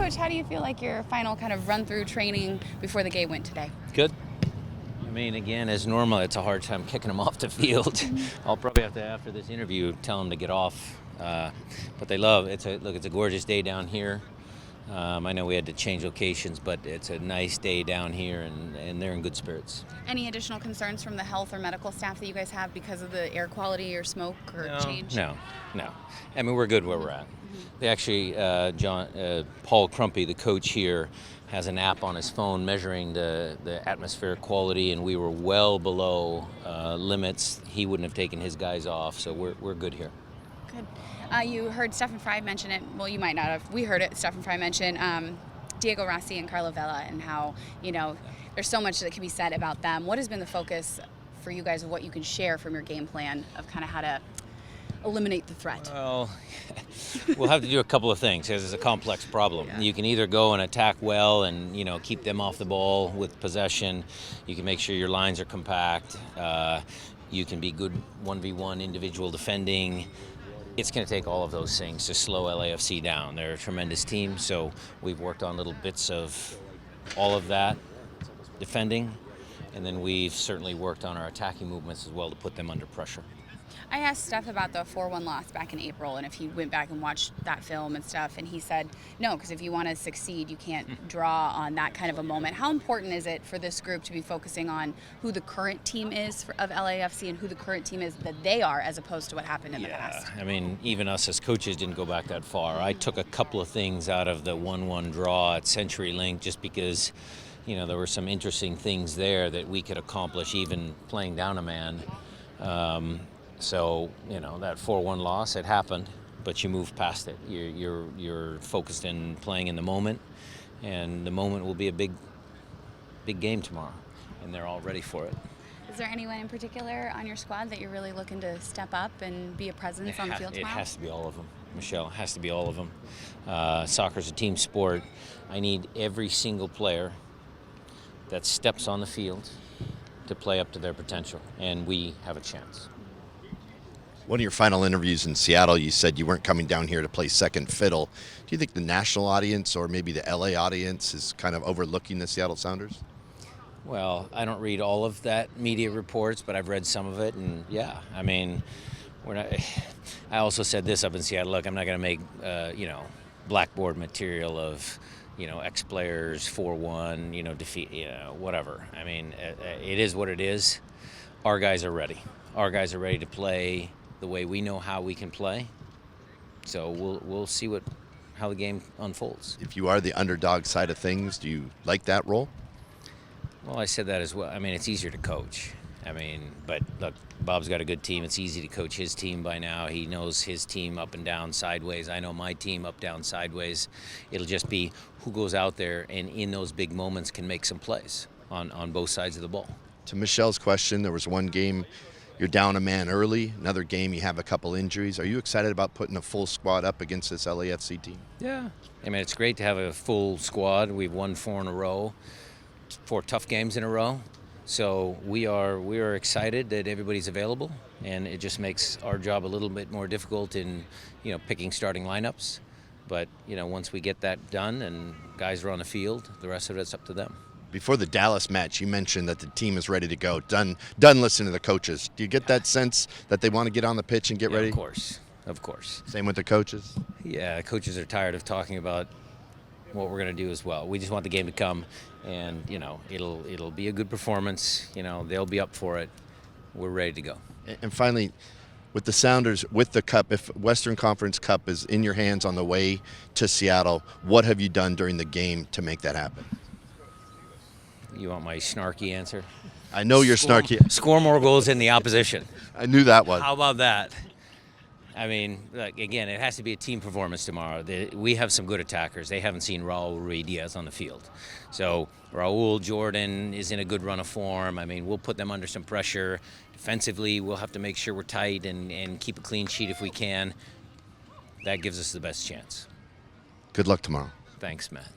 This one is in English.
Coach, how do you feel like your final kind of run-through training before the game went today? Good. I mean, again, as normal, it's a hard time kicking them off the field. I'll probably have to, after this interview, tell them to get off. But they love it. It's a gorgeous day down here. I know we had to change locations, but it's a nice day down here, and they're in good spirits. Any additional concerns from the health or medical staff that you guys have because of the air quality or smoke or change? No. I mean, we're good where we're at. They actually, Paul Crumpy, the coach here, has an app on his phone measuring the atmospheric quality, and we were well below limits. He wouldn't have taken his guys off, so we're good here. Good. You heard Stefan Fry mention it. Well, you might not have. We heard it. Stefan Fry mention Diego Rossi and Carlo Vela, and how there's so much that can be said about them. What has been the focus for you guys of what you can share from your game plan of kind of how to eliminate the threat? Well, we'll have to do a couple of things because it's a complex problem. Yeah. You can either go and attack well and keep them off the ball with possession. You can make sure your lines are compact. You can be good 1v1 individual defending. It's going to take all of those things to slow LAFC down. They're a tremendous team, so we've worked on little bits of all of that defending, and then we've certainly worked on our attacking movements as well to put them under pressure. I asked Steph about the 4-1 loss back in April, and if he went back and watched that film and stuff, and he said, no, because if you want to succeed, you can't draw on that kind of a moment. How important is it for this group to be focusing on who the current team is of LAFC and who the current team is that they are, as opposed to what happened in the past? I mean, even us as coaches didn't go back that far. I took a couple of things out of the 1-1 draw at CenturyLink just because, there were some interesting things there that we could accomplish even playing down a man. So, that 4-1 loss, it happened, but you move past it. You're focused in playing in the moment, and the moment will be a big game tomorrow, and they're all ready for it. Is there anyone in particular on your squad that you're really looking to step up and be a presence on the field tomorrow? It has to be all of them, Michelle. It has to be all of them. Soccer's a team sport. I need every single player that steps on the field to play up to their potential, and we have a chance. One of your final interviews in Seattle, you said you weren't coming down here to play second fiddle. Do you think the national audience or maybe the LA audience is kind of overlooking the Seattle Sounders? Well, I don't read all of that media reports, but I've read some of it, and yeah, I mean, we're not. I also said this up in Seattle. Look, I'm not going to make blackboard material of ex-players 4-1, defeat, whatever. I mean, it is what it is. Our guys are ready. Our guys are ready to play the way we know how we can play. So we'll see how the game unfolds. If you are the underdog side of things, do you like that role? Well, I said that as well. I mean, it's easier to coach. But look, Bob's got a good team. It's easy to coach his team by now. He knows his team up and down, sideways. I know my team up, down, sideways. It'll just be who goes out there and in those big moments can make some plays on both sides of the ball. To Michelle's question, there was one game you're down a man early, another game you have a couple injuries. Are you excited about putting a full squad up against this LAFC team? Yeah. I mean, it's great to have a full squad. We've won 4 in a row, 4 tough games in a row. So we are excited that everybody's available, and it just makes our job a little bit more difficult in, picking starting lineups. But, once we get that done and guys are on the field, the rest of it's up to them. Before the Dallas match, you mentioned that the team is ready to go, done listening to the coaches. Do you get that sense that they want to get on the pitch and get ready? Of course. Same with the coaches? Yeah, coaches are tired of talking about what we're going to do as well. We just want the game to come, and, it'll be a good performance. They'll be up for it. We're ready to go. And finally, with the Sounders, with the Cup, if Western Conference Cup is in your hands on the way to Seattle, what have you done during the game to make that happen? You want my snarky answer? I know you're snarky. Score more goals than the opposition. I knew that one. How about that? I mean, again, it has to be a team performance tomorrow. We have some good attackers. They haven't seen Raul Ruiz on the field. So Raul, Jordan is in a good run of form. I mean, we'll put them under some pressure. Defensively, we'll have to make sure we're tight and keep a clean sheet if we can. That gives us the best chance. Good luck tomorrow. Thanks, Matt.